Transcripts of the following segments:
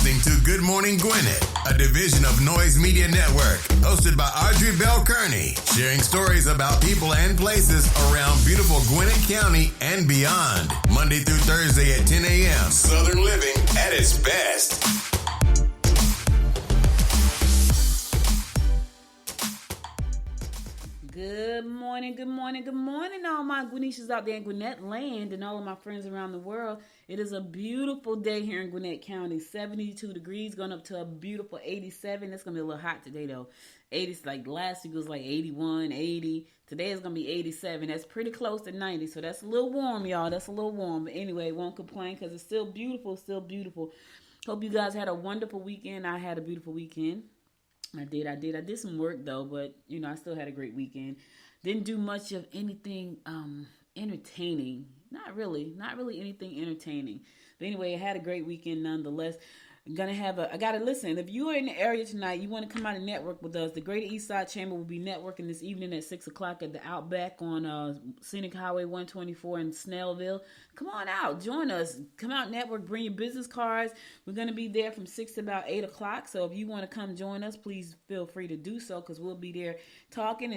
listening to Good Morning Gwinnett, a division of Noise Media Network, hosted by Audrey Bell Kearney, sharing stories about people and places around beautiful Gwinnett County and beyond. Monday through Thursday at 10 a.m. Southern living at its best. Good morning, good morning, good morning, all my Gwinnetians out there in Gwinnett land and all of my friends around the world. It is a beautiful day here in Gwinnett County, 72 degrees, going up to a beautiful 87. It's going to be a little hot today, though. 80, like last week was like 81, 80. Today is going to be 87. That's pretty close to 90, so that's a little warm, y'all. That's a little warm. But anyway, won't complain because it's still beautiful, still beautiful. Hope you guys had a wonderful weekend. I had a beautiful weekend. I did some work though, but I still had a great weekend. Didn't do much of anything entertaining. Not really anything entertaining. But anyway, I had a great weekend nonetheless. I gotta listen. If you are in the area tonight, you want to come out and network with us. The Greater Eastside Chamber will be networking this evening at 6 o'clock at the Outback on Scenic Highway 124 in Snellville. Come on out, join us. Come out, network, bring your business cards. We're gonna be there from 6 to about 8 o'clock. So if you want to come join us, please feel free to do so because we'll be there talking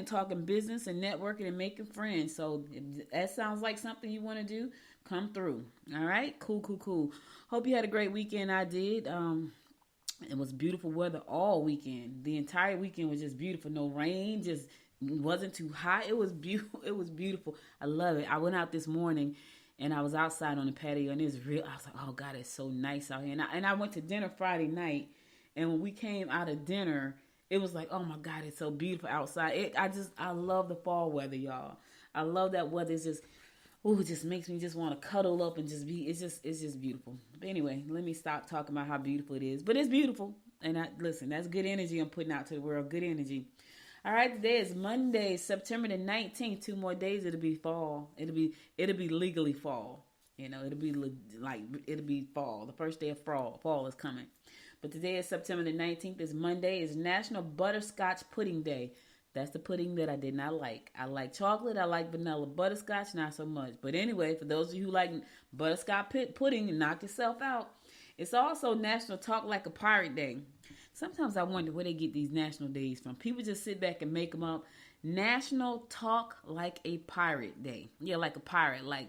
business and networking and making friends. So if that sounds like something you want to do, come through. All right, cool. Hope you had a great weekend. I did. It was beautiful weather all weekend. The entire weekend was just beautiful. No rain, just wasn't too hot. It was beautiful. It was beautiful. I love it. I went out this morning and I was outside on the patio and it's real. I was like, oh God, it's so nice out here. And I went to dinner Friday night, and when we came out of dinner, it was like, oh my God, it's so beautiful outside. I love the fall weather, y'all. I love that weather. It's just, it just makes me just want to cuddle up and just be, it's just beautiful. But anyway, let me stop talking about how beautiful it is. But it's beautiful. And listen, that's good energy I'm putting out to the world. Good energy. All right, today is Monday, September the 19th. 2 more days, it'll be fall. It'll be legally fall. It'll be fall. The first day of fall is coming. But today is September the 19th. It's Monday. It's National Butterscotch Pudding Day. That's the pudding that I did not like. I like chocolate. I like vanilla. Butterscotch, not so much. But anyway, for those of you who like butterscotch pudding, knock yourself out. It's also National Talk Like a Pirate Day. Sometimes I wonder where they get these national days from. People just sit back and make them up. National Talk Like a Pirate Day. Yeah, like a pirate, like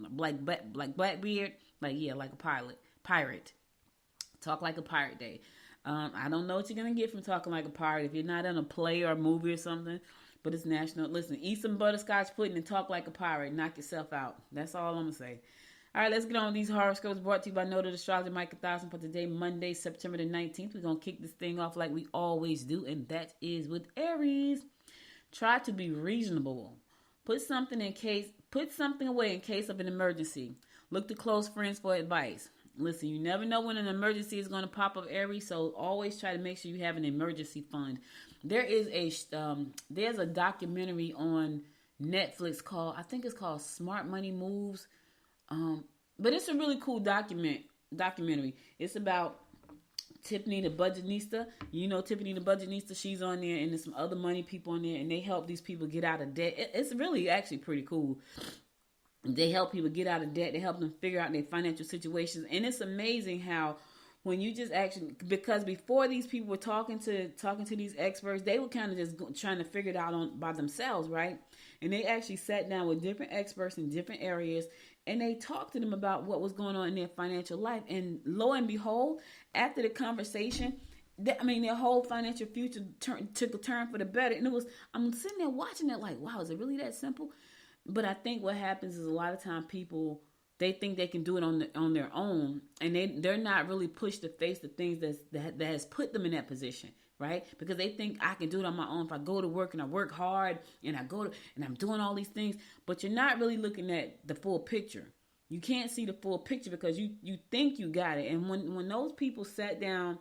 Blackbeard. Like a pirate. Talk Like a Pirate Day. I don't know what you're going to get from talking like a pirate if you're not in a play or a movie or something, but it's national. Listen, eat some butterscotch pudding and talk like a pirate. Knock yourself out. That's all I'm going to say. All right, let's get on with these horoscopes brought to you by Noted Astrologer Mike 1000 for today, Monday, September the 19th. We're going to kick this thing off like we always do, and that is with Aries. Try to be reasonable. Put something away in case of an emergency. Look to close friends for advice. Listen, you never know when an emergency is going to pop up, Aries, so always try to make sure you have an emergency fund. There's a documentary on Netflix I think it's called Smart Money Moves, but it's a really cool documentary. It's about Tiffany the Budgetnista. Tiffany the Budgetnista, she's on there, and there's some other money people on there, and they help these people get out of debt. It's really actually pretty cool. They help people get out of debt. They help them figure out their financial situations. And it's amazing how when you just actually, because before these people were talking to these experts, they were kind of just trying to figure it out by themselves, right? And they actually sat down with different experts in different areas, and they talked to them about what was going on in their financial life. And lo and behold, after the conversation, their whole financial future took a turn for the better. And I'm sitting there watching it like, wow, is it really that simple? But I think what happens is a lot of time people, they think they can do it on their own, and they're not really pushed to face the things that has put them in that position, right? Because they think I can do it on my own if I go to work and I work hard and I'm doing all these things, but you're not really looking at the full picture. You can't see the full picture because you think you got it. And when those people sat down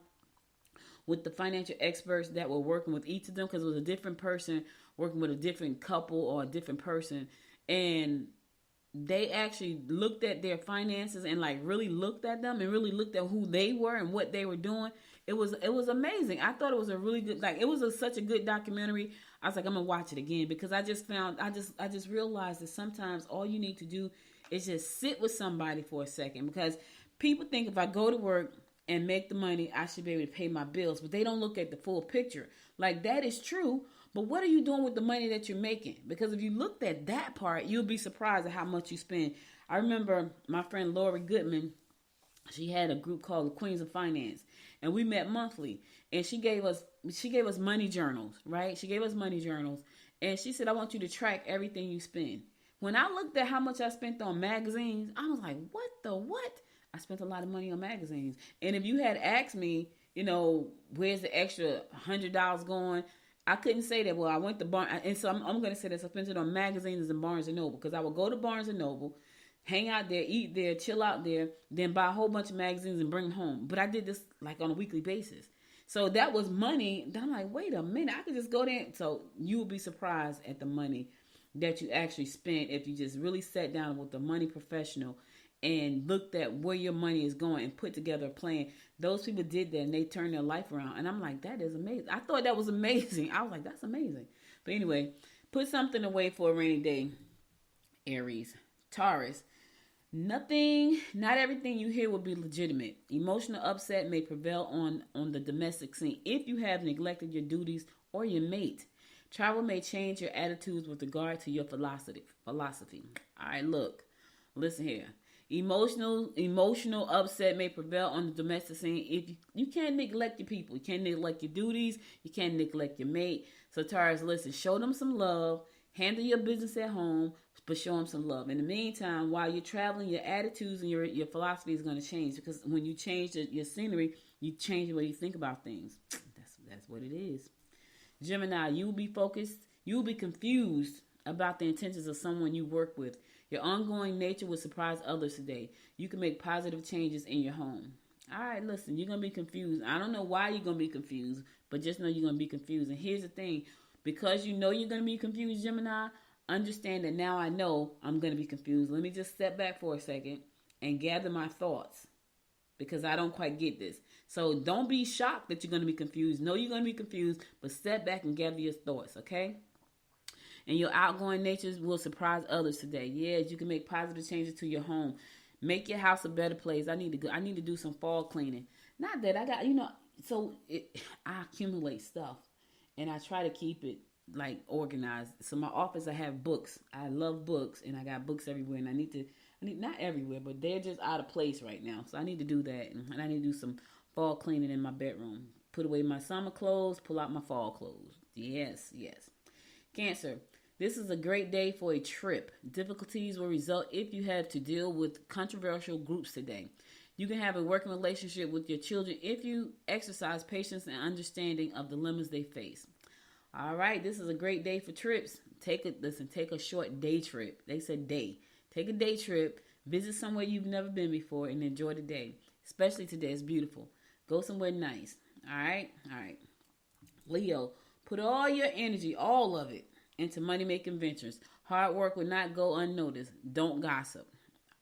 with the financial experts that were working with each of them, because it was a different person working with a different couple or a different person, and they actually looked at their finances and really looked at them and really looked at who they were and what they were doing. It was amazing. I thought it was a really good, such a good documentary. I was like, I'm gonna watch it again because I just realized that sometimes all you need to do is just sit with somebody for a second, because people think if I go to work and make the money, I should be able to pay my bills. But they don't look at the full picture. Like, that is true, but what are you doing with the money that you're making? Because if you looked at that part, you'll be surprised at how much you spend. I remember my friend Lori Goodman, she had a group called the Queens of Finance, and we met monthly. And she gave us money journals, right? She gave us money journals, and she said, I want you to track everything you spend. When I looked at how much I spent on magazines, I was like, what the what? I spent a lot of money on magazines. And if you had asked me, where's the extra $100 going? I couldn't say that. Well, I went to Barnes, and so I'm going to say this. I spent it on magazines and Barnes & Noble, because I would go to Barnes & Noble, hang out there, eat there, chill out there, then buy a whole bunch of magazines and bring them home. But I did this like on a weekly basis. So that was money. Then I'm like, wait a minute, I could just go there. So you will be surprised at the money that you actually spent if you just really sat down with a money professional and looked at where your money is going and put together a plan. Those people did that and they turned their life around. And I'm like, that is amazing. I thought that was amazing. I was like, that's amazing. But anyway, put something away for a rainy day, Aries. Taurus, not everything you hear will be legitimate. Emotional upset may prevail on the domestic scene if you have neglected your duties or your mate. Travel may change your attitudes with regard to your philosophy. All right, listen here. Emotional upset may prevail on the domestic scene if you can't neglect your people. You can't neglect your duties. You can't neglect your mate. So Taurus, listen, show them some love. Handle your business at home, but show them some love. In the meantime, while you're traveling, your attitudes and your philosophy is going to change, because when you change your scenery, you change the way you think about things. That's what it is. Gemini, you will be focused. You will be confused about the intentions of someone you work with. Your ongoing nature will surprise others today. You can make positive changes in your home. All right, listen, you're going to be confused. I don't know why you're going to be confused, but just know you're going to be confused. And here's the thing. Because you know you're going to be confused, Gemini, understand that now I know I'm going to be confused. Let me just step back for a second and gather my thoughts, because I don't quite get this. So don't be shocked that you're going to be confused. Know you're going to be confused, but step back and gather your thoughts, okay? And your outgoing natures will surprise others today. Yes, you can make positive changes to your home. Make your house a better place. I need to do some fall cleaning. Not that I got, I accumulate stuff, and I try to keep it like organized. So my office, I have books. I love books, and I got books everywhere. And I need not everywhere, but they're just out of place right now. So I need to do that, and I need to do some fall cleaning in my bedroom. Put away my summer clothes. Pull out my fall clothes. Yes. Cancer. This is a great day for a trip. Difficulties will result if you have to deal with controversial groups today. You can have a working relationship with your children if you exercise patience and understanding of dilemmas they face. All right, this is a great day for trips. Take a short day trip. They said day. Take a day trip. Visit somewhere you've never been before and enjoy the day. Especially today, it's beautiful. Go somewhere nice. All right. Leo, put all your energy, all of it, into money-making ventures. Hard work will not go unnoticed. Don't gossip.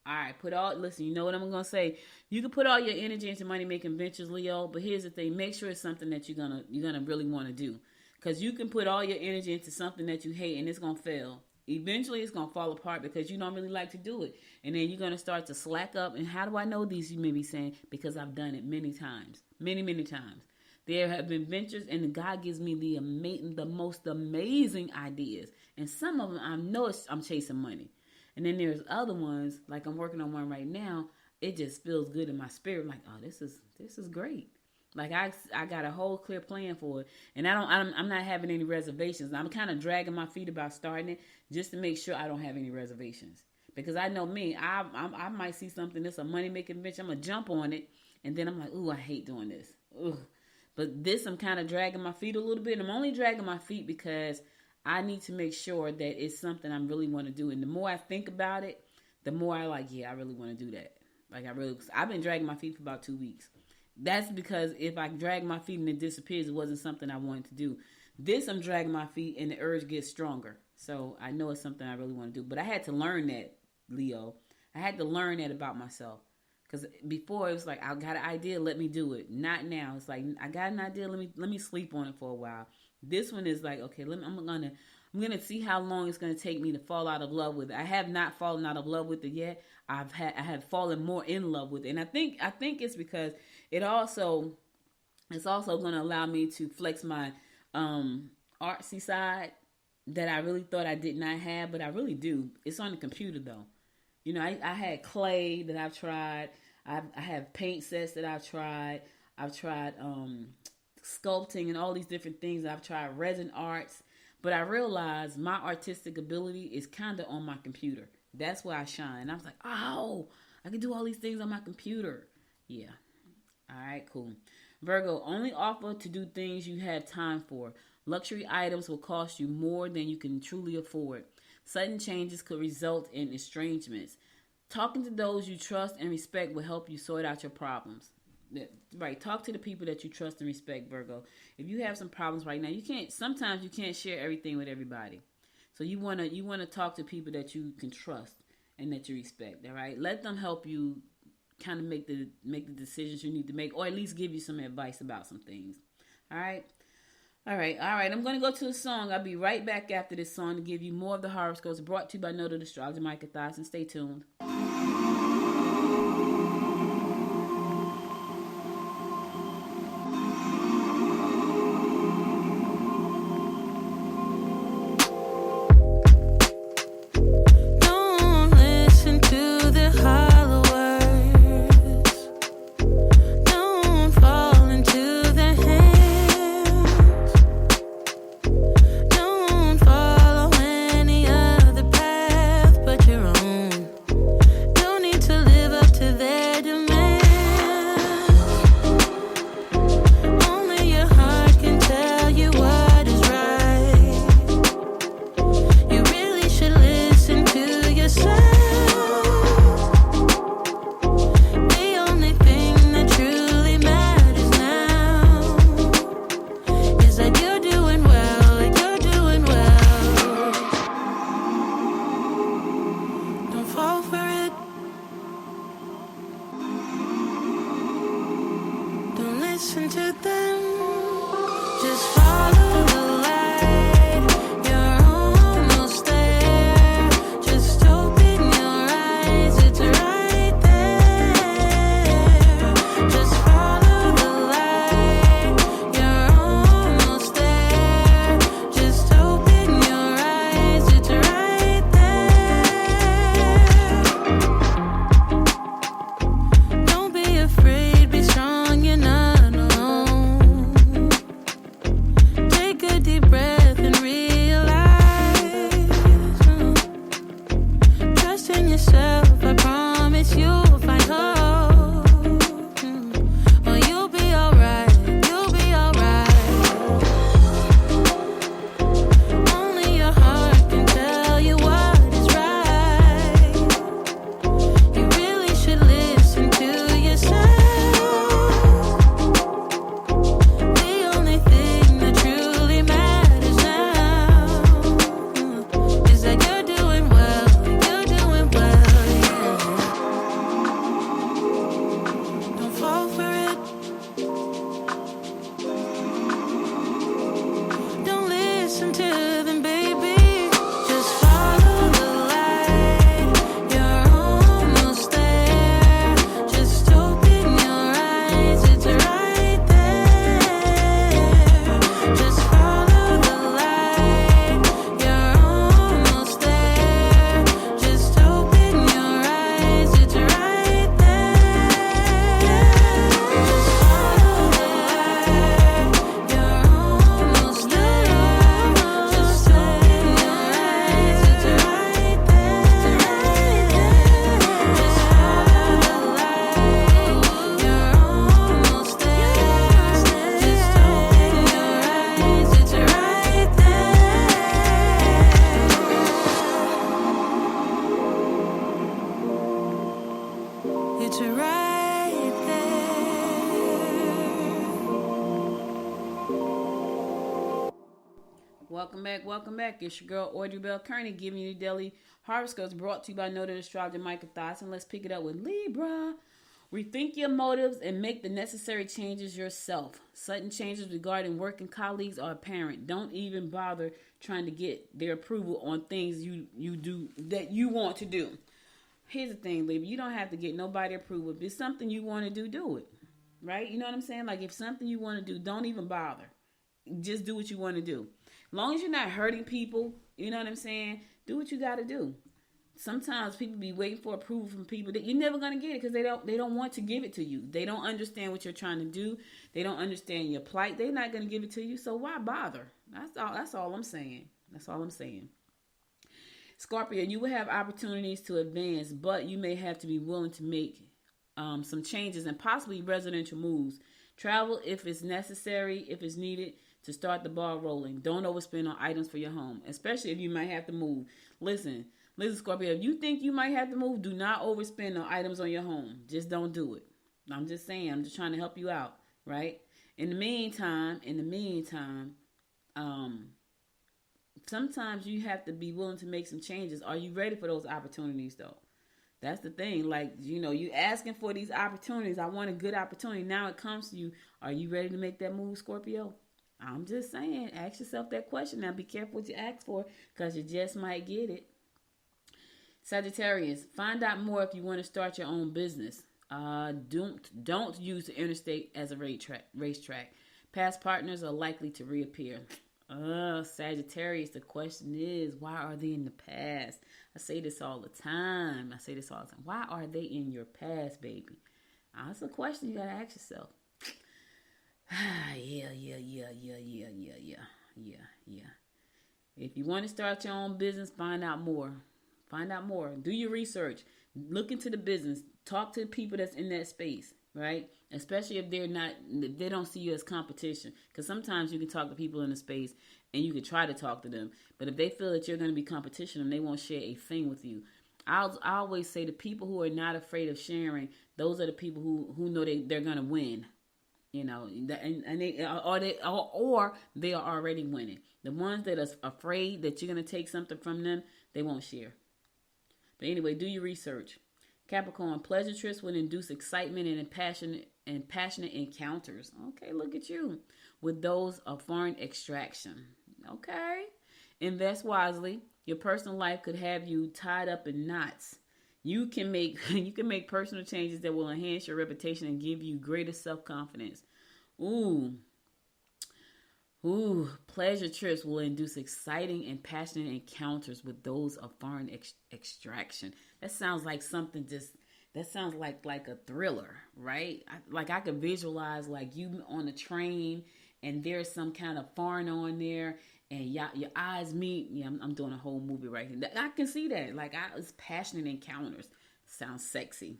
All right, listen, you know what I'm going to say. You can put all your energy into money-making ventures, Leo, but here's the thing. Make sure it's something that you're gonna really want to do. Because you can put all your energy into something that you hate, and it's going to fail. Eventually, it's going to fall apart because you don't really like to do it. And then you're going to start to slack up. And how do I know these, you may be saying? Because I've done it many times. Many times. There have been ventures, and God gives me the most amazing ideas. And some of them, I know I'm chasing money. And then there's other ones, like I'm working on one right now. It just feels good in my spirit. Like, oh, this is great. Like I got a whole clear plan for it, and I'm not having any reservations. I'm kind of dragging my feet about starting it just to make sure I don't have any reservations. Because I know me, I might see something that's a money making venture. I'm gonna jump on it, and then I'm like, ooh, I hate doing this. Ugh. But this, I'm kind of dragging my feet a little bit. I'm only dragging my feet because I need to make sure that it's something I really want to do. And the more I think about it, the more I I really want to do that. I've been dragging my feet for about 2 weeks. That's because if I drag my feet and it disappears, it wasn't something I wanted to do. This, I'm dragging my feet and the urge gets stronger. So I know it's something I really want to do. But I had to learn that, Leo. I had to learn that about myself. Because before, it was like, I got an idea, let me do it. Not now. It's like, I got an idea, let me sleep on it for a while. This one is like, okay, I'm I'm going to see how long it's going to take me to fall out of love with it. I have not fallen out of love with it yet. I have fallen more in love with it. And I think it's because it's also going to allow me to flex my artsy side that I really thought I did not have, but I really do. It's on the computer though. You know, I had clay that I've tried. I have paint sets that I've tried. I've tried sculpting and all these different things. I've tried resin arts. But I realized my artistic ability is kind of on my computer. That's where I shine. I was like, oh, I can do all these things on my computer. Yeah. All right, cool. Virgo, only offer to do things you have time for. Luxury items will cost you more than you can truly afford. Sudden changes could result in estrangements. Talking to those you trust and respect will help you sort out your problems. Right, talk to the people that you trust and respect, Virgo. If you have some problems right now, sometimes you can't share everything with everybody. So you wanna talk to people that you can trust and that you respect. All right, let them help you kind of make the decisions you need to make, or at least give you some advice about some things. All right. I'm going to go to a song. I'll be right back after this song to give you more of the horoscopes brought to you by Noted Astrologer Micah Thyssen. Stay tuned. Welcome back. It's your girl, Audrey Bell Kearney, giving you daily horoscopes brought to you by Noted Astrologer Micah Thyssen. Let's pick it up with Libra. Rethink your motives and make the necessary changes yourself. Sudden changes regarding work and colleagues are apparent. Don't even bother trying to get their approval on things you do that you want to do. Here's the thing, baby. You don't have to get nobody approval. If it's something you want to do it. Right? You know what I'm saying? Like, if something you want to do, don't even bother. Just do what you want to do. As long as you're not hurting people, you know what I'm saying? Do what you got to do. Sometimes people be waiting for approval from people that you're never going to get it because they don't want to give it to you. They don't understand what you're trying to do. They don't understand your plight. They're not going to give it to you. So why bother? That's all I'm saying. That's all I'm saying. Scorpio, you will have opportunities to advance, but you may have to be willing to make some changes and possibly residential moves. Travel if it's necessary, if it's needed to start the ball rolling. Don't overspend on items for your home, especially if you might have to move. Listen, Scorpio, if you think you might have to move, do not overspend on items on your home. Just don't do it. I'm just saying, I'm just trying to help you out, right? In the meantime, sometimes you have to be willing to make some changes. Are you ready for those opportunities, though? That's the thing. Like, you asking for these opportunities. I want a good opportunity. Now it comes to you. Are you ready to make that move, Scorpio? I'm just saying, ask yourself that question. Now be careful what you ask for because you just might get it. Sagittarius, find out more if you want to start your own business. Don't use the interstate as a racetrack. Past partners are likely to reappear. Sagittarius, the question is, why are they in the past? I say this all the time. Why are they in your past, baby? That's a question you got to ask yourself. Yeah. If you want to start your own business, find out more. Do your research. Look into the business. Talk to the people that's in that space, right? Especially if they don't see you as competition. Because sometimes you can talk to people in the space and you can try to talk to them. But if they feel that you're going to be competition and they won't share a thing with you. I always say the people who are not afraid of sharing, those are the people who know they're going to win. And they are already winning. The ones that are afraid that you're going to take something from them, they won't share. But anyway, do your research. Capricorn, pleasure trips will induce excitement and passionate encounters. Okay, look at you. With those of foreign extraction. Okay. Invest wisely. Your personal life could have you tied up in knots. You can make personal changes that will enhance your reputation and give you greater self-confidence. Pleasure trips will induce exciting and passionate encounters with those of foreign extraction. That sounds like something that sounds like a thriller, right? I could visualize like you on a train and there's some kind of foreign on there and your eyes meet. Yeah, I'm doing a whole movie right here. I can see that. It's passionate encounters. Sounds sexy.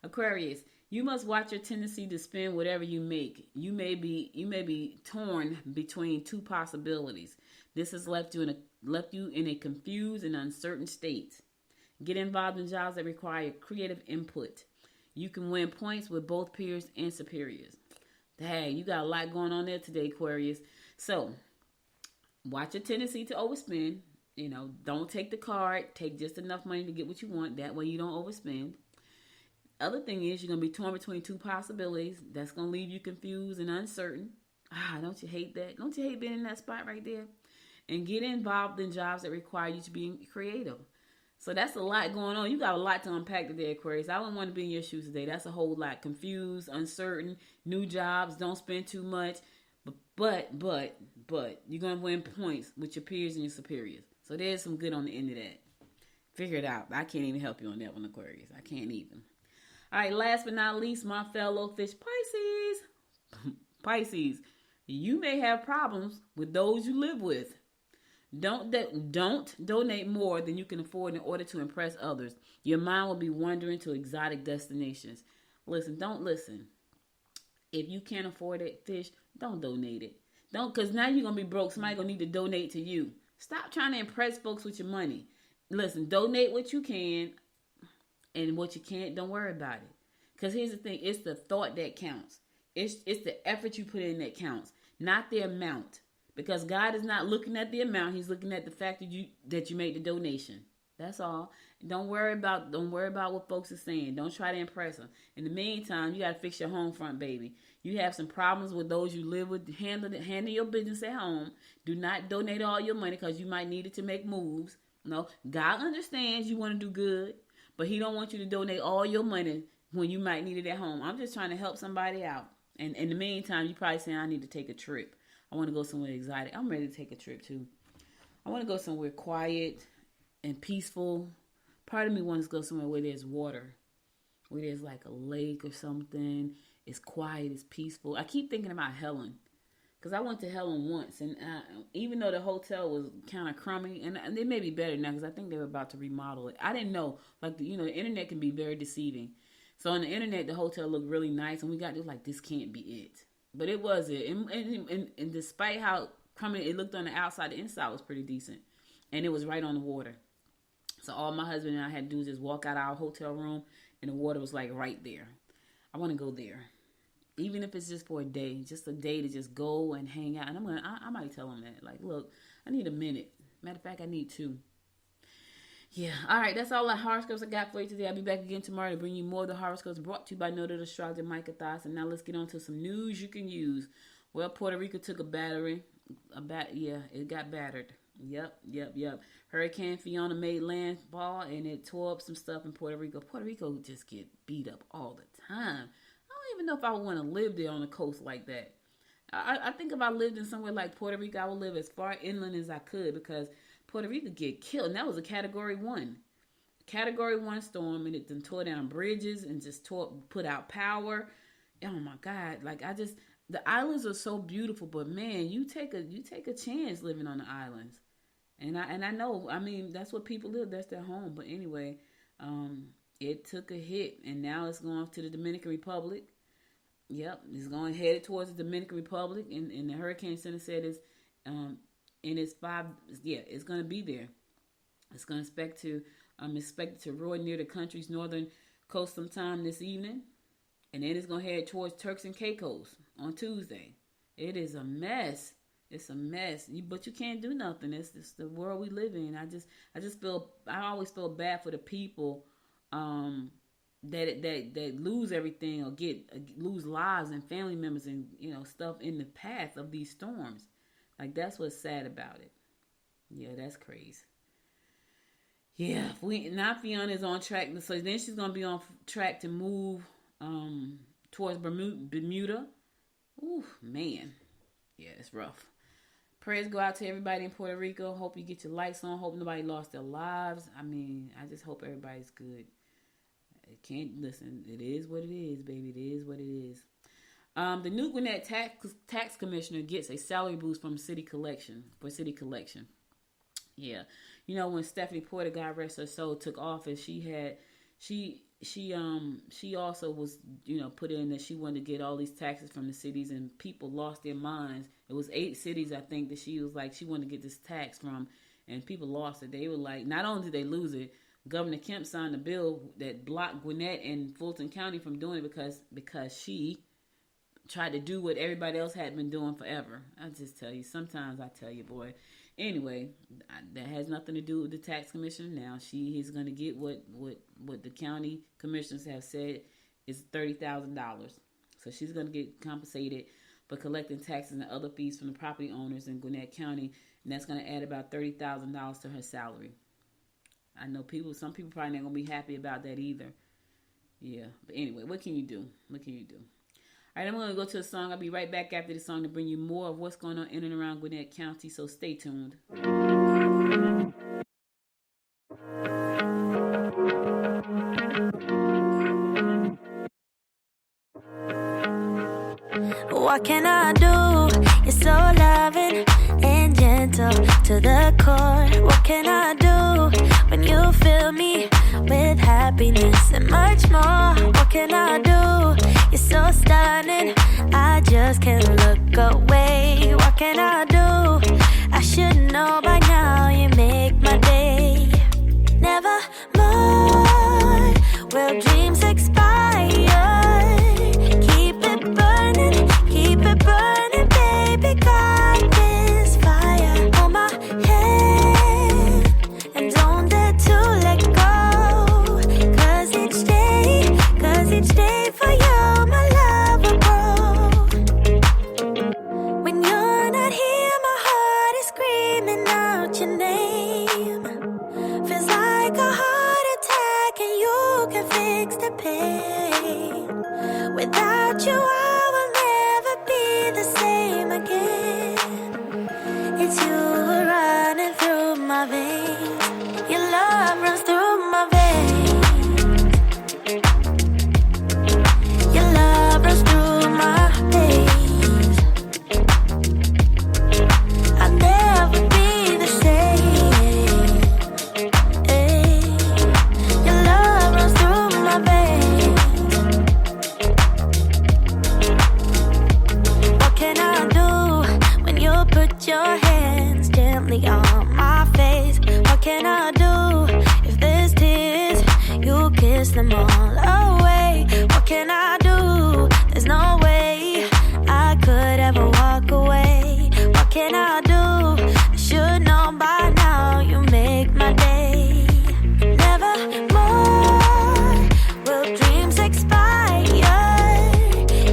Aquarius, you must watch your tendency to spend whatever you make. You may be torn between two possibilities. This has left you in a confused and uncertain state. Get involved in jobs that require creative input. You can win points with both peers and superiors. Dang, you got a lot going on there today, Aquarius. So, watch your tendency to overspend. Don't take the card. Take just enough money to get what you want. That way you don't overspend. Other thing is you're going to be torn between two possibilities. That's going to leave you confused and uncertain. Don't you hate that? Don't you hate being in that spot right there? And get involved in jobs that require you to be creative. So that's a lot going on. You got a lot to unpack today, Aquarius. I wouldn't want to be in your shoes today. That's a whole lot. Confused, uncertain, new jobs, don't spend too much. But you're going to win points with your peers and your superiors. So there's some good on the end of that. Figure it out. I can't even help you on that one, Aquarius. I can't even. All right, last but not least, my fellow fish Pisces. Pisces, you may have problems with those you live with. Don't donate more than you can afford in order to impress others. Your mind will be wandering to exotic destinations. Don't listen. If you can't afford it, fish, don't donate it. Because now you're going to be broke. Somebody's going to need to donate to you. Stop trying to impress folks with your money. Listen, donate what you can, and what you can't, don't worry about it. Because here's the thing, it's the thought that counts. It's the effort you put in that counts, not the amount. Because God is not looking at the amount, he's looking at the fact that you made the donation. That's all. Don't worry about what folks are saying. Don't try to impress them. In the meantime, you got to fix your home front, baby. You have some problems with those you live with. Handle your business at home. Do not donate all your money because you might need it to make moves. No, God understands you want to do good, but He don't want you to donate all your money when you might need it at home. I'm just trying to help somebody out. And in the meantime, you probably saying, I need to take a trip. I want to go somewhere exotic. I'm ready to take a trip too. I want to go somewhere quiet and peaceful. Part of me wants to go somewhere where there's water, where there's like a lake or something. It's quiet, it's peaceful. I keep thinking about Helen, because I went to Helen once, and even though the hotel was kind of crummy, and it may be better now because I think they were about to remodel it. I didn't know, the internet can be very deceiving. So on the internet, the hotel looked really nice, and we got this can't be it, but it was it. And despite how crummy it looked on the outside, the inside was pretty decent, and it was right on the water. So all my husband and I had to do was just walk out our hotel room, and the water was right there. I want to go there, even if it's just for a day to just go and hang out. And I might tell him that, look, I need a minute. Matter of fact, I need 2. Yeah. All right. That's all the horoscopes I got for you today. I'll be back again tomorrow to bring you more of the horoscopes brought to you by noted astrologer Micah Thas. And now let's get on to some news you can use. Well, Puerto Rico took a battery. It got battered. Yep. Hurricane Fiona made landfall, and it tore up some stuff in Puerto Rico. Puerto Rico just get beat up all the time. I don't even know if I would want to live there on the coast like that. I think if I lived in somewhere like Puerto Rico, I would live as far inland as I could, because Puerto Rico get killed. And that was a Category 1. Category 1 storm, and it then tore down bridges and just put out power. Oh my God. The islands are so beautiful, but man, you take a chance living on the islands. And I know, that's what people live. That's their home. But anyway, it took a hit, and now it's going to the Dominican Republic. Yep, it's going headed towards the Dominican Republic, and the Hurricane Center said it's it's going to be there. It's going to expected to roar near the country's northern coast sometime this evening, and then it's going to head towards Turks and Caicos on Tuesday. It is a mess. It's a mess, but you can't do nothing. It's the world we live in. I always feel bad for the people that lose everything or lose lives and family members and stuff in the path of these storms. That's what's sad about it. Yeah, that's crazy. Yeah, now Fiona is on track, so then she's gonna be on track to move towards Bermuda. Ooh, man, yeah, it's rough. Prayers go out to everybody in Puerto Rico. Hope you get your lights on. Hope nobody lost their lives. I just hope everybody's good. It is what it is, baby. It is what it is. The new Gwinnett tax commissioner gets a salary boost from city collection. Yeah. When Stephanie Porter, God rest her soul, took office, she also was, put in that she wanted to get all these taxes from the cities, and people lost their minds. It was 8 cities, I think, that she was she wanted to get this tax from, and people lost it. They were not only did they lose it, Governor Kemp signed a bill that blocked Gwinnett and Fulton County from doing it because she tried to do what everybody else had been doing forever. I just tell you, sometimes I tell you, boy. Anyway, that has nothing to do with the tax commissioner now. She is going to get what the county commissioners have said is $30,000. So she's going to get compensated for collecting taxes and other fees from the property owners in Gwinnett County, and that's going to add about $30,000 to her salary. I know some people probably not going to be happy about that either. Yeah, but anyway, what can you do? All right, I'm going to go to a song. I'll be right back after the song to bring you more of what's going on in and around Gwinnett County, so stay tuned. What can I do? You're so loving and gentle to the core. What can I do when you fill me with happiness and much more? What can I do? You're so stunning, I just can't look away. What can I do? I should know by now, you make my day. Never more will dreams expire. Keep it burning, baby, got this fire on my head, and don't dare to let go. Without you, I will never be the same again. It's you running through my veins. Your love runs through my veins. Your love runs through my veins. I'll never be the same. Ay. Your love runs through my veins. What can I do when you put your hands gently on my face? What can I do if there's tears? You kiss them all away. What can I do? There's no way I could ever walk away. What can I do? I should know by now. You make my day. Never more will dreams expire.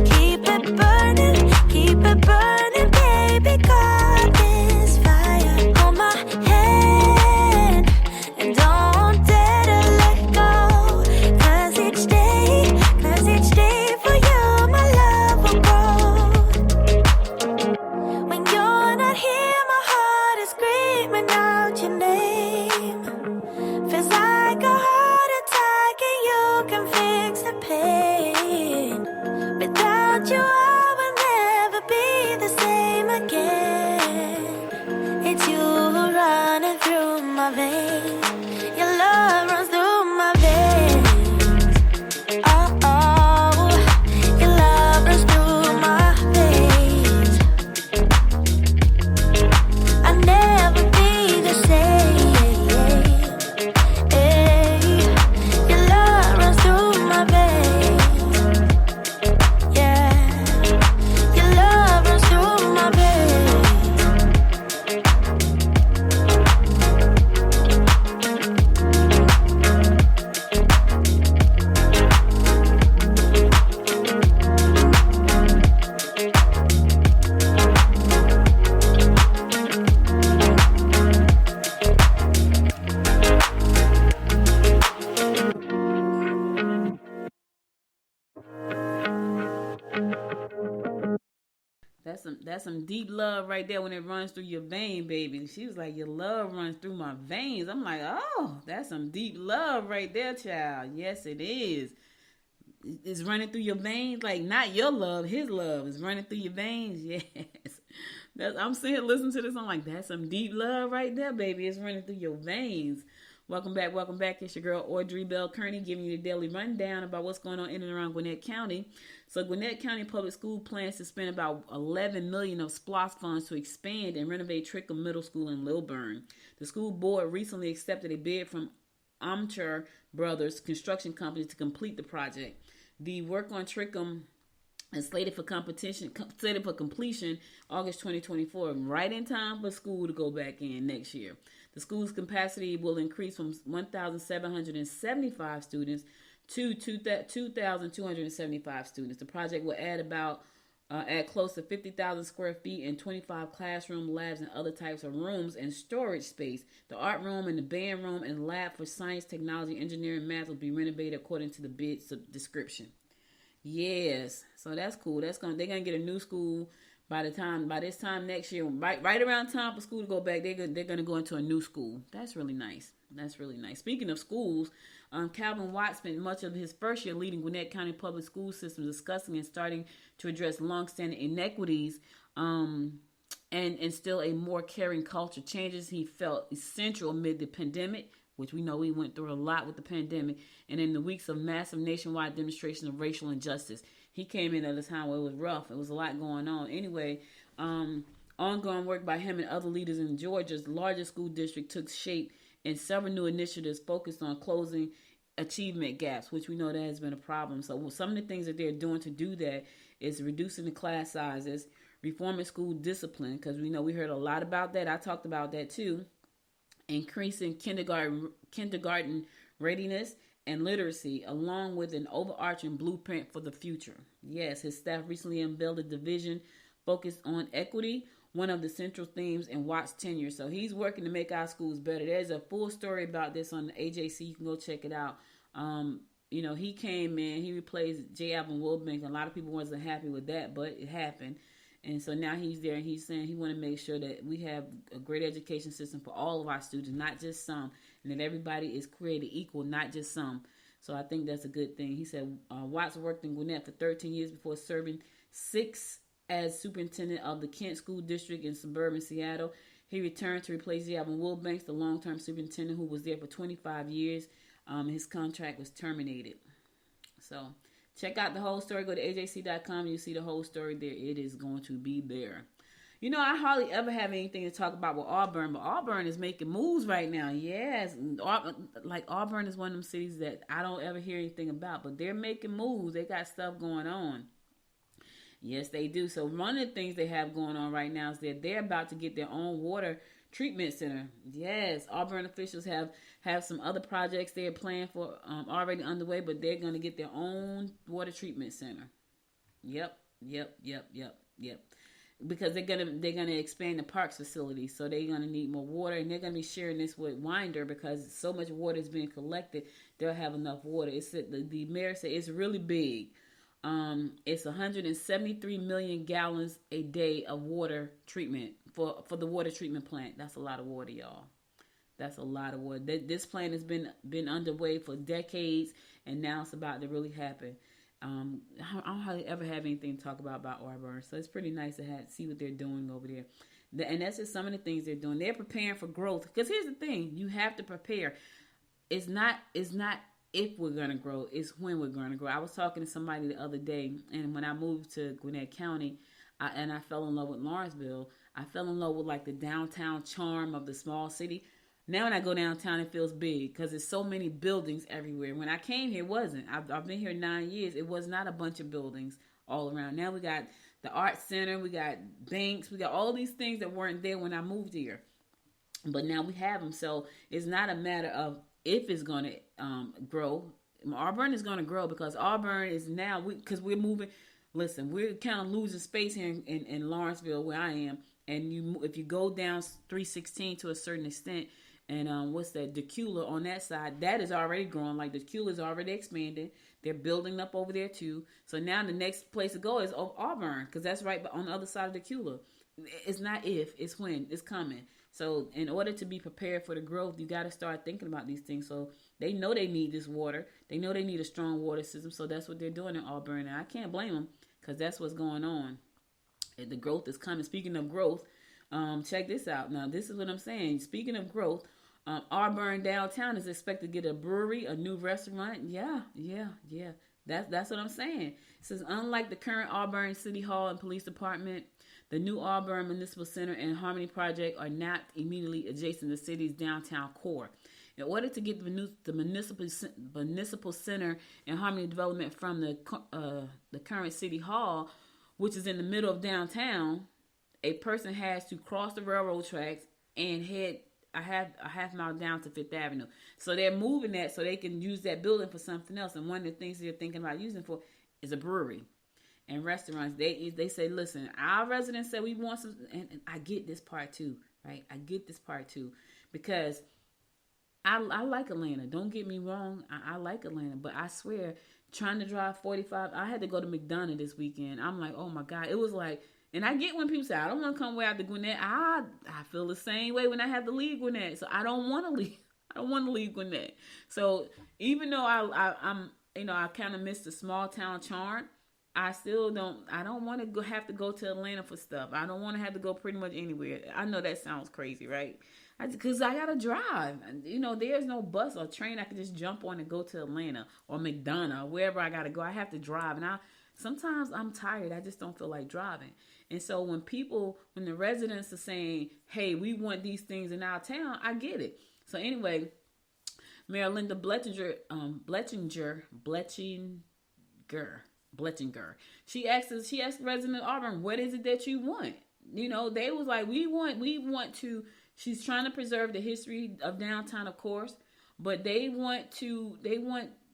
Keep it burning, baby. God is fire. Hold my hand and don't dare to let go. 'Cause each day for you, my love will grow. When you're not here, my heart is screaming out your name. Feels like a heart attack and you can fix the pain. Without you, I will never be the same again. It's you running through my veins. Your love runs through my veins. Oh, oh, your love runs through my veins. I'll never be the same. Ay. Your love runs through my veins. Yeah. Your love runs through my veins. That's some deep love right there when it runs through your vein, baby. She was like, your love runs through my veins. I'm like, oh, that's some deep love right there, child. Yes, it is. It's running through your veins, like not your love, his love is running through your veins. Yes. I'm sitting here listening to this. I'm like, that's some deep love right there, baby. It's running through your veins. Welcome back. It's your girl, Audrey Bell Kearney, giving you the daily rundown about what's going on in and around Gwinnett County. So Gwinnett County Public School plans to spend about $11 million of SPLOST funds to expand and renovate Trickham Middle School in Lilburn. The school board recently accepted a bid from Amcher Brothers Construction Company to complete the project. The work on Trickham is slated for completion August 2024, right in time for school to go back in next year. The school's capacity will increase from 1,775 students to 2,275 students. The project will add close to 50,000 square feet and 25 classroom, labs, and other types of rooms and storage space. The art room and the band room and lab for science, technology, engineering, and math will be renovated according to the bid description. Yes, so that's cool. They're gonna get a new school by this time next year, right around time for school to go back. They're gonna go into a new school. That's really nice. Speaking of schools, Calvin Watts spent much of his first year leading Gwinnett County Public School System, discussing and starting to address longstanding inequities and instill a more caring culture. Changes he felt essential amid the pandemic, which we know we went through a lot with the pandemic, and in the weeks of massive nationwide demonstrations of racial injustice. He came in at a time where it was rough. It was a lot going on. Anyway, ongoing work by him and other leaders in Georgia's largest school district took shape in several new initiatives focused on closing achievement gaps, which we know that has been a problem. So some of the things that they're doing to do that is reducing the class sizes, reforming school discipline, because we heard a lot about that. I talked about that too. Increasing kindergarten readiness and literacy, along with an overarching blueprint for the future. Yes, his staff recently unveiled a division focused on equity, one of the central themes in Watts' tenure. So he's working to make our schools better. There's a full story about this on the AJC. You can go check it out. he came in, he replaced J. Alvin Wilbank. A lot of people wasn't happy with that, but it happened. And so now he's there, and he's saying he want to make sure that we have a great education system for all of our students, not just some, and that everybody is created equal, not just some. So I think that's a good thing. He said Watts worked in Gwinnett for 13 years before serving 6 as superintendent of the Kent School District in suburban Seattle. He returned to replace J. Alvin Wilbanks, the long-term superintendent who was there for 25 years. His contract was terminated. So check out the whole story. Go to ajc.com. You see the whole story there. It is going to be there. I hardly ever have anything to talk about with Auburn, but Auburn is making moves right now. Yes, Auburn is one of them cities that I don't ever hear anything about, but they're making moves. They got stuff going on. Yes, they do. So one of the things they have going on right now is that they're about to get their own water treatment center. Yes, Auburn officials have some other projects they're planning for already underway, but they're going to get their own water treatment center. Yep. Because they're gonna expand the parks facility, so they're gonna need more water, and they're gonna be sharing this with Winder because so much water is being collected. They'll have enough water. It's the mayor said it's really big. It's 173 million gallons a day of water treatment for the water treatment plant. That's a lot of water, y'all. That's a lot of water. This plant has been underway for decades, and now it's about to really happen. I don't hardly ever have anything to talk about Auburn, so it's pretty nice to see what they're doing over there. And that's just some of the things they're doing. They're preparing for growth. Because here's the thing, you have to prepare. It's not if we're going to grow, it's when we're going to grow. I was talking to somebody the other day, and when I moved to Gwinnett County, and I fell in love with Lawrenceville, I fell in love with like the downtown charm of the small city. Now when I go downtown, it feels big because there's so many buildings everywhere. When I came here, it wasn't. I've been here 9 years. It was not a bunch of buildings all around. Now we got the art center, we got banks, we got all these things that weren't there when I moved here. But now we have them. So it's not a matter of if it's going to grow. Auburn is going to grow because Auburn is now, because we're moving. Listen, we're kind of losing space here in Lawrenceville where I am. And if you go down 316 to a certain extent, and what's that, Decula on that side, that is already growing. Like Decula is already expanding. They're building up over there too. So now the next place to go is Auburn, because that's right on the other side of Decula. It's not if, it's when, it's coming. So in order to be prepared for the growth, you got to start thinking about these things. So they know they need this water. They know they need a strong water system. So that's what they're doing in Auburn. And I can't blame them because that's what's going on. And the growth is coming. Speaking of growth, check this out. Now, this is what I'm saying. Speaking of growth, Auburn downtown is expected to get a brewery, a new restaurant. Yeah. That's what I'm saying. It says, unlike the current Auburn City Hall and Police Department, the new Auburn Municipal Center and Harmony Project are not immediately adjacent to the city's downtown core. In order to get the municipal center and Harmony Development from the current City Hall, which is in the middle of downtown, a person has to cross the railroad tracks and head a half mile down to Fifth Avenue. So they're moving that so they can use that building for something else. And one of the things they're thinking about using for is a brewery and restaurants. They say, listen, our residents said we want some, and I get this part too, right? I get this part too, because I like Atlanta. Don't get me wrong. I like Atlanta, but I swear, trying to drive 45, I had to go to McDonough this weekend. I'm like, oh my God. It was like, and I get when people say, I don't want to come way out to Gwinnett. I feel the same way when I have to leave Gwinnett. So I don't want to leave. I don't want to leave Gwinnett. So even though I'm I kind of miss the small town charm, I don't want to have to go to Atlanta for stuff. I don't want to have to go pretty much anywhere. I know that sounds crazy, right? Because I got to drive. There's no bus or train I can just jump on and go to Atlanta or McDonough or wherever I got to go. I have to drive. And sometimes I'm tired. I just don't feel like driving. And so when the residents are saying, hey, we want these things in our town, I get it. So anyway, Mayor Linda Bletchinger, she asked resident Auburn, what is it that you want? They was like, we want to, she's trying to preserve the history of downtown, of course, but they want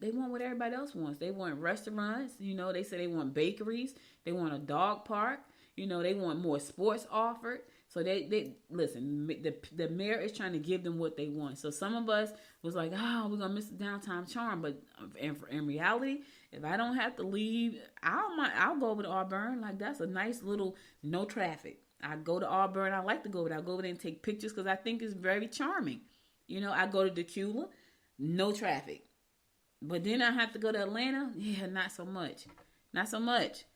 what everybody else wants. They want restaurants, they say they want bakeries, they want a dog park, they want more sports offered. So they listen, the mayor is trying to give them what they want. So some of us was like, oh, we're going to miss the downtown charm. But in reality, if I don't have to leave, I'll go over to Auburn. Like, that's a nice little no traffic. I go to Auburn. I like to go over there. I go over there and take pictures because I think it's very charming. You know, I go to Decula, no traffic. But then I have to go to Atlanta. Yeah, not so much. Not so much.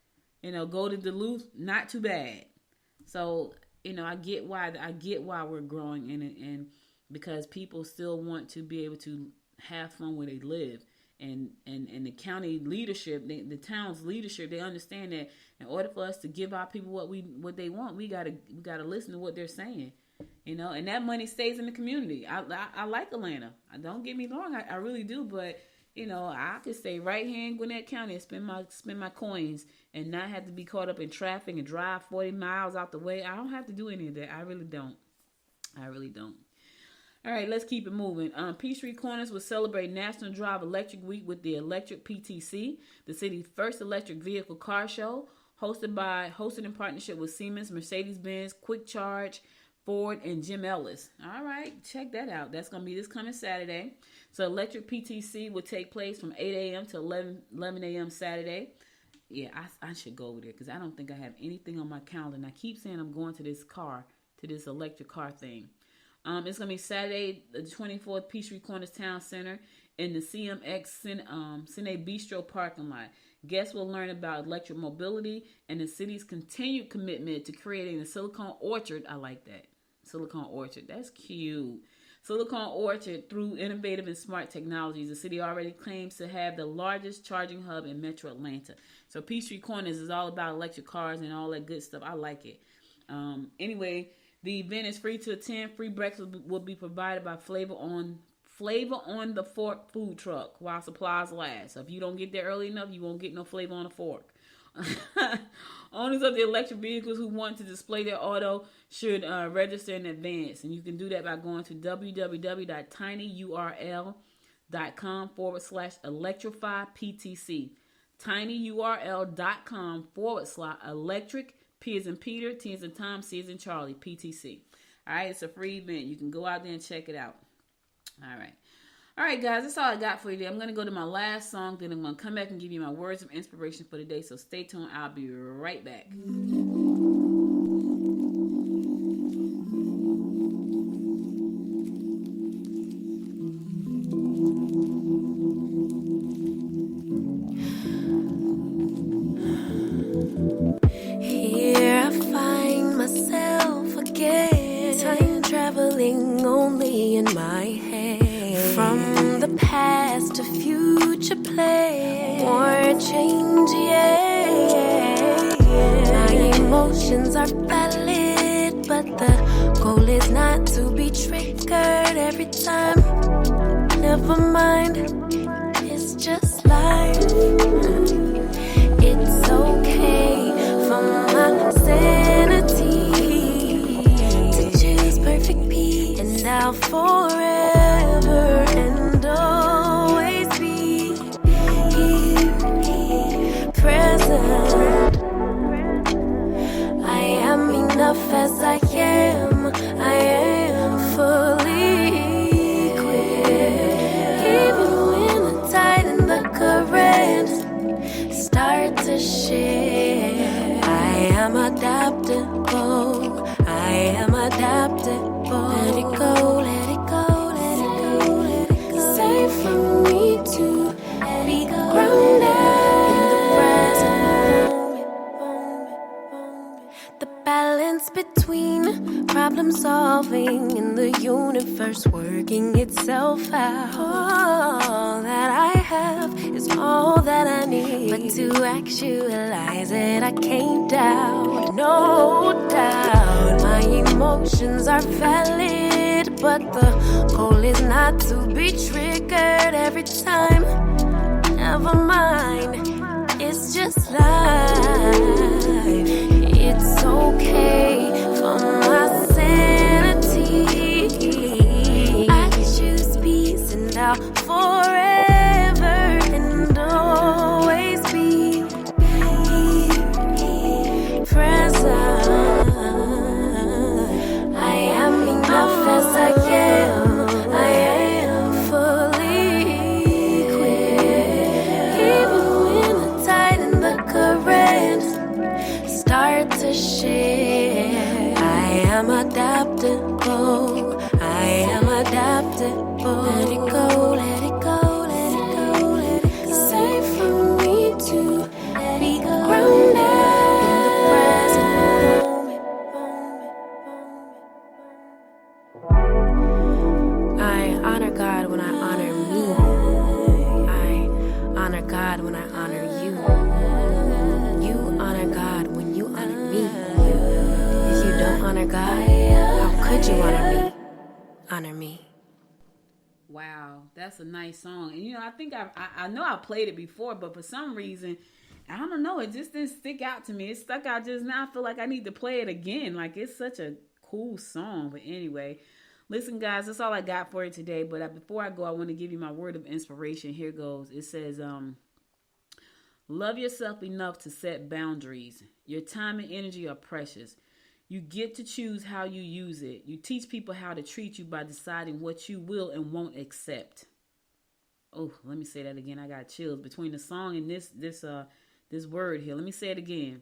You know, go to Duluth, not too bad. So, you know, I get why we're growing in it, and because people still want to be able to have fun where they live, and the county leadership, the town's leadership, they understand that in order for us to give our people what they want, we gotta listen to what they're saying, you know, and that money stays in the community. I like Atlanta. Don't get me wrong, I really do, but you know, I could stay right here in Gwinnett County and spend my coins and not have to be caught up in traffic and drive 40 miles out the way. I don't have to do any of that. I really don't. All right, let's keep it moving. Peachtree Corners will celebrate National Drive Electric Week with the Electric PTC, the city's first electric vehicle car show, hosted in partnership with Siemens, Mercedes-Benz, Quick Charge, Ford, and Jim Ellis. All right, check that out. That's going to be this coming Saturday. So Electric PTC will take place from 8 a.m. to 11 a.m. Saturday. Yeah, I should go over there because I don't think I have anything on my calendar. And I keep saying I'm going to this electric car thing. It's going to be Saturday, the 24th, Peachtree Corners Town Center in the CMX Cine Bistro parking lot. Guests will learn about electric mobility and the city's continued commitment to creating a Silicon Orchard. I like that. Silicon Orchard. That's cute. Silicon Orchard, through innovative and smart technologies, the city already claims to have the largest charging hub in Metro Atlanta. So Peachtree Corners is all about electric cars and all that good stuff. I like it. Anyway, the event is free to attend. Free breakfast will be provided by Flavor on the Fork food truck while supplies last. So if you don't get there early enough, you won't get no Flavor on the Fork. Owners of the electric vehicles who want to display their auto should register in advance. And you can do that by going to www.tinyurl.com/electrifyptc. tinyurl.com/electric, P as in Peter, T as in Tom, C as in Charlie, PTC. All right, it's a free event. You can go out there and check it out. All right, guys, that's all I got for you today. I'm going to go to my last song, then I'm going to come back and give you my words of inspiration for the day. So stay tuned. I'll be right back. Here I find myself again, time traveling only in my head. From the past to future play, more change, yeah. My emotions are valid, but the goal is not to be triggered every time. Never mind, it's just life. It's okay for my sanity to choose perfect peace, and now forever and always be here, present. I am enough as I am. I am fully equipped. Even when the tide and the current start to shift, I am adaptable. I am adaptable. Let it go, let it go, let it go, let it go. Safe for me to be grounded in the present moment. The balance between problem solving and the universe working itself out. All that I have is all that I need, but to actualize it I can't doubt, no doubt. My emotions are valid, but the goal is not to be triggered every time. Never mind, it's just life. It's okay for my sanity. I choose peace and now forever and always be present. share. I am adaptable. I am adaptable. Let it go, let it go, let it go, let it go. It's safe for me to be grounded in the present moment. I honor God when I honor me. I honor God when I honor you. You honor God when you honor me. If you don't honor God, how could you honor me? Honor me. Wow, that's a nice song. And I think I know I played it before, but for some reason, I don't know, it just didn't stick out to me. It stuck out just now. I feel like I need to play it again. Like, it's such a cool song. But anyway, listen, guys, that's all I got for you today. But before I go, I want to give you my word of inspiration. Here goes. It says, love yourself enough to set boundaries. Your time and energy are precious. You get to choose how you use it. You teach people how to treat you by deciding what you will and won't accept. Oh, let me say that again. I got chills between the song and this word here. Let me say it again.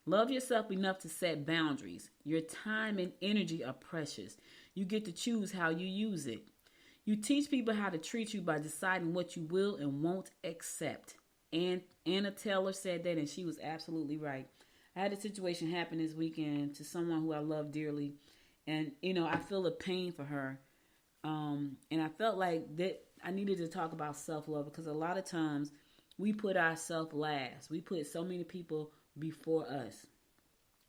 Love yourself enough to set boundaries. Your time and energy are precious. You get to choose how you use it. You teach people how to treat you by deciding what you will and won't accept. And Anna Taylor said that, and she was absolutely right. I had a situation happen this weekend to someone who I love dearly. And, I feel the pain for her. And I felt like that I needed to talk about self-love because a lot of times we put ourselves last. We put so many people before us.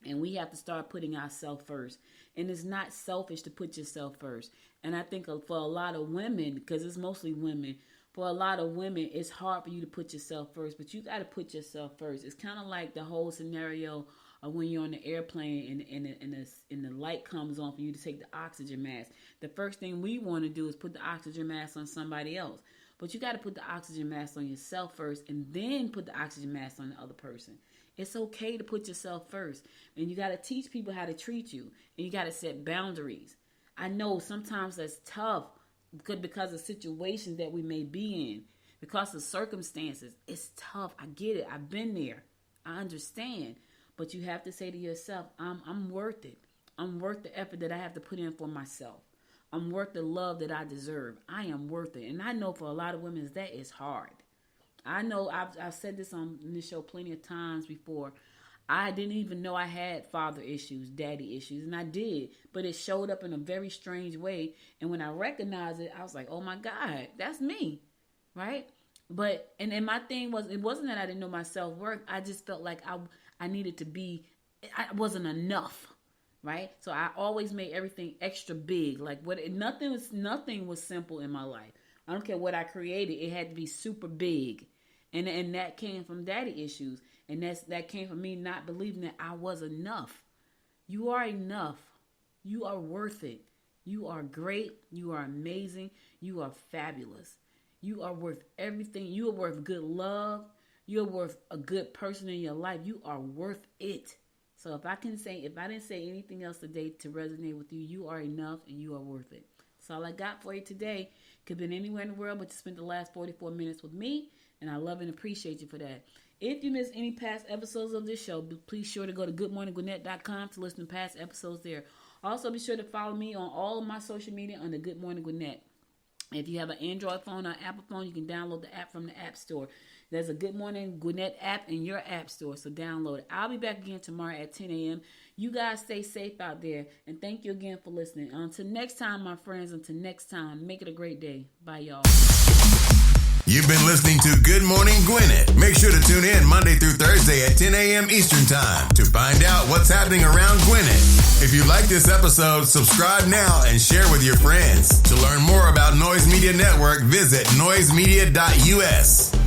And we have to start putting ourselves first. And it's not selfish to put yourself first. And I think for a lot of women, because it's mostly women, for a lot of women, it's hard for you to put yourself first, but you got to put yourself first. It's kind of like the whole scenario of when you're on the airplane and the light comes on for you to take the oxygen mask. The first thing we want to do is put the oxygen mask on somebody else. But you got to put the oxygen mask on yourself first and then put the oxygen mask on the other person. It's okay to put yourself first. And you got to teach people how to treat you. And you got to set boundaries. I know sometimes that's tough. Because of situations that we may be in, because of circumstances, it's tough. I get it. I've been there. I understand. But you have to say to yourself, I'm worth it. I'm worth the effort that I have to put in for myself. I'm worth the love that I deserve. I am worth it. And I know for a lot of women that is hard. I know I've said this on this show plenty of times before. I didn't even know I had father issues, daddy issues, and I did. But it showed up in a very strange way. And when I recognized it, I was like, oh my God, that's me, right? But, and my thing was, it wasn't that I didn't know my self-worth. I just felt like I needed to be, I wasn't enough, right? So I always made everything extra big. Like nothing was simple in my life. I don't care what I created. It had to be super big. And that came from daddy issues. And that came from me not believing that I was enough. You are enough. You are worth it. You are great. You are amazing. You are fabulous. You are worth everything. You are worth good love. You are worth a good person in your life. You are worth it. So if I didn't say anything else today to resonate with you, you are enough and you are worth it. That's all I got for you today. Could have been anywhere in the world, but you spent the last 44 minutes with me. And I love and appreciate you for that. If you missed any past episodes of this show, please sure to go to goodmorninggwinnett.com to listen to past episodes there. Also, be sure to follow me on all of my social media under Good Morning Gwinnett. If you have an Android phone or Apple phone, you can download the app from the App Store. There's a Good Morning Gwinnett app in your App Store, so download it. I'll be back again tomorrow at 10 a.m. You guys stay safe out there, and thank you again for listening. Until next time, my friends, until next time, make it a great day. Bye, y'all. You've been listening to Good Morning Gwinnett. Make sure to tune in Monday through Thursday at 10 a.m. Eastern Time to find out what's happening around Gwinnett. If you like this episode, subscribe now and share with your friends. To learn more about Noise Media Network, visit noisemedia.us.